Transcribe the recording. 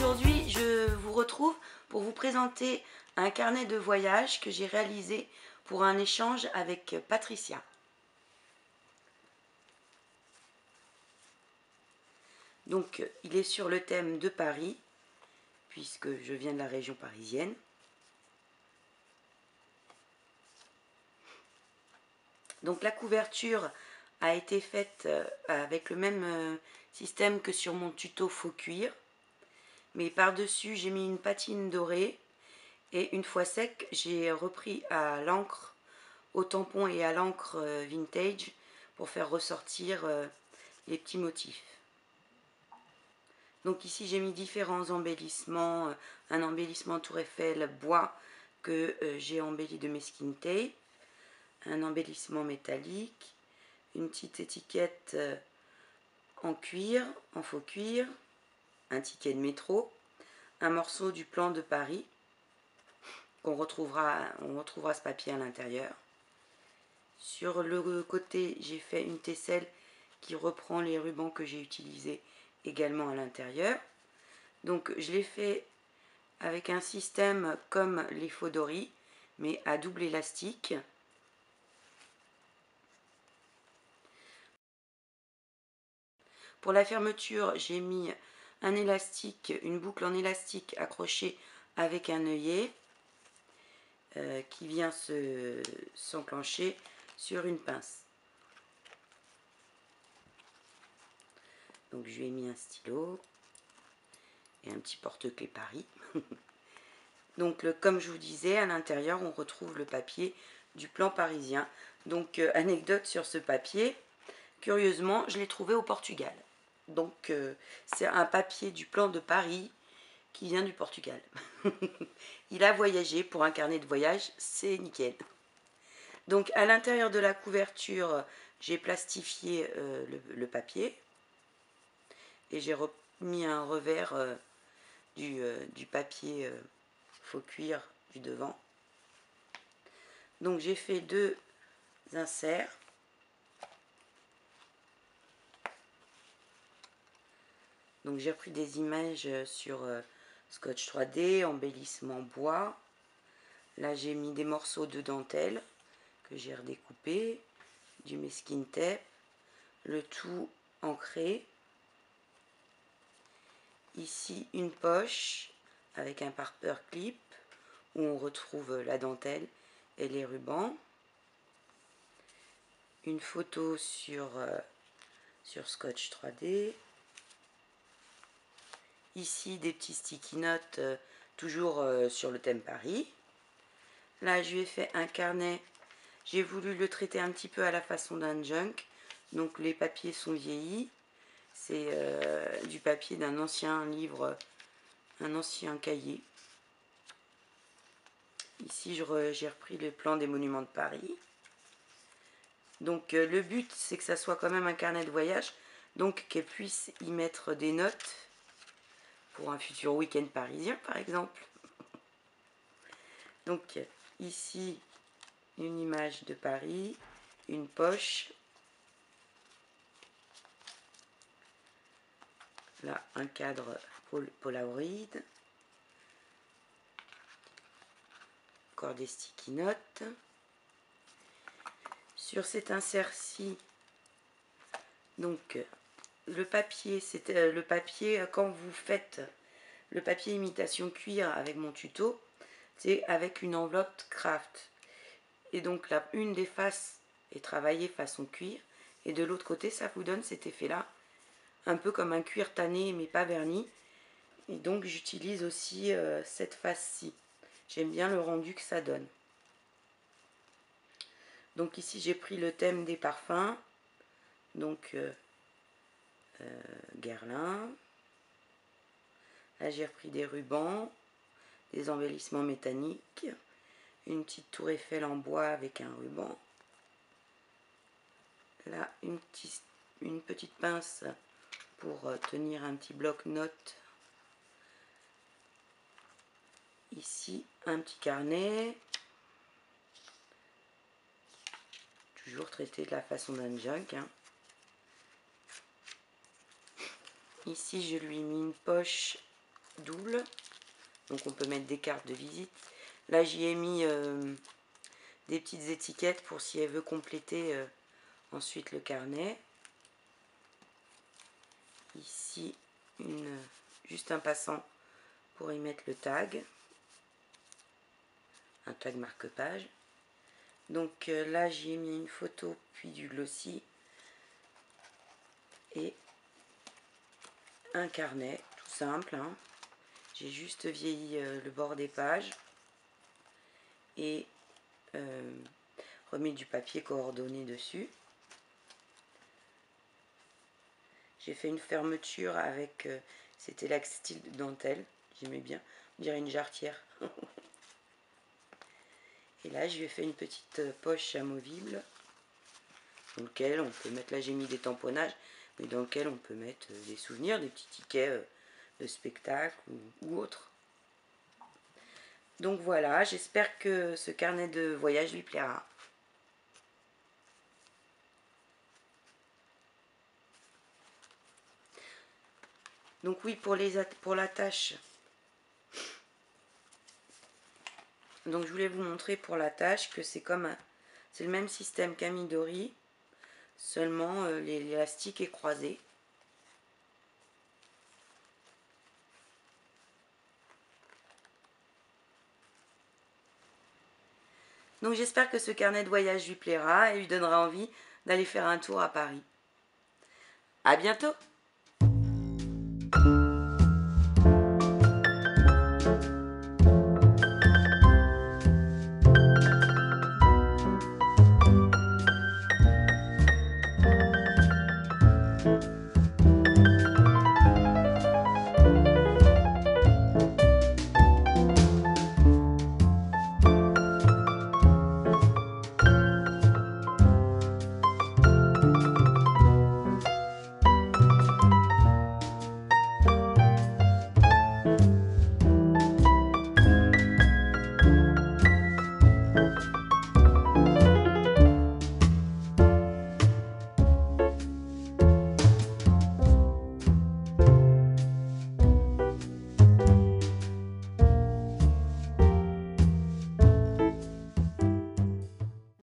Aujourd'hui, je vous retrouve pour vous présenter un carnet de voyage que j'ai réalisé pour un échange avec Patricia. Donc, il est sur le thème de Paris, puisque je viens de la région parisienne. Donc, la couverture a été faite avec le même système que sur mon tuto faux cuir. Mais par-dessus, j'ai mis une patine dorée. Et une fois sec, j'ai repris à l'encre, au tampon et à l'encre vintage pour faire ressortir les petits motifs. Donc ici j'ai mis différents embellissements, un embellissement Tour Eiffel bois que j'ai embelli de mesquin tape, un embellissement métallique, une petite étiquette en cuir, en faux cuir, un ticket de métro, un morceau du plan de Paris, on retrouvera ce papier à l'intérieur. Sur le côté, j'ai fait une tesselle qui reprend les rubans que j'ai utilisés également à l'intérieur. Donc je l'ai fait avec un système comme les faux doris, mais à double élastique. Pour la fermeture, j'ai mis un élastique, une boucle en élastique accrochée avec un œillet qui vient s'enclencher sur une pince. Donc je lui ai mis un stylo et un petit porte-clés Paris. Donc comme je vous disais, à l'intérieur on retrouve le papier du plan parisien. Donc anecdote sur ce papier, curieusement je l'ai trouvé au Portugal. Donc c'est un papier du plan de Paris qui vient du Portugal. Il a voyagé pour un carnet de voyage, c'est nickel. Donc à l'intérieur de la couverture, j'ai plastifié le papier et j'ai remis un revers du papier faux cuir du devant. Donc j'ai fait deux inserts. Donc j'ai repris des images sur scotch 3D, embellissement bois. Là j'ai mis des morceaux de dentelle que j'ai redécoupé, du mesquin tape, le tout ancré. Ici une poche avec un parpeur clip où on retrouve la dentelle et les rubans. Une photo sur scotch 3D. Ici des petits sticky notes toujours sur le thème Paris. Là je lui ai fait un carnet. J'ai voulu le traiter un petit peu à la façon d'un junk. Donc les papiers sont vieillis. C'est du papier d'un ancien livre, un ancien cahier. Ici j'ai repris le plan des monuments de Paris. Donc le but c'est que ça soit quand même un carnet de voyage. Donc qu'elle puisse y mettre des notes pour un futur week-end parisien par exemple. Donc ici une image de Paris, une poche. Là, un cadre Polaroid. Encore des sticky notes. Sur cet insert-ci, donc le papier, c'était le papier quand vous faites le papier imitation cuir avec mon tuto, c'est avec une enveloppe craft. Et donc là, une des faces est travaillée façon cuir, et de l'autre côté, ça vous donne cet effet-là, un peu comme un cuir tanné mais pas verni. Et donc j'utilise aussi cette face-ci. J'aime bien le rendu que ça donne. Donc ici j'ai pris le thème des parfums. Donc Guerlain. Là j'ai repris des rubans, des embellissements métalliques, une petite tour Eiffel en bois avec un ruban. Là une petite pince pour tenir un petit bloc-notes. Ici un petit carnet, toujours traité de la façon d'un junk. Ici je lui ai mis une poche double. Donc on peut mettre des cartes de visite. Là j'y ai mis des petites étiquettes pour si elle veut compléter ensuite le carnet. Ici juste un passant pour y mettre le tag. Un tag marque-page. Donc là j'y ai mis une photo puis du glossy. Et un carnet tout simple, hein. J'ai juste vieilli le bord des pages et remis du papier coordonné dessus. J'ai fait une fermeture avec c'était l'extile de dentelle, j'aimais bien, on dirait une jarretière. Et là je lui ai fait une petite poche amovible dans lequel on peut mettre, là j'ai mis des tamponnages, mais dans lequel on peut mettre des souvenirs, des petits tickets de spectacle ou autre. Donc voilà, j'espère que ce carnet de voyage lui plaira. Donc oui, pour la tâche. Donc je voulais vous montrer pour la tâche que c'est c'est le même système qu'Amidori, seulement l'élastique est croisé. Donc j'espère que ce carnet de voyage lui plaira et lui donnera envie d'aller faire un tour à Paris. À bientôt!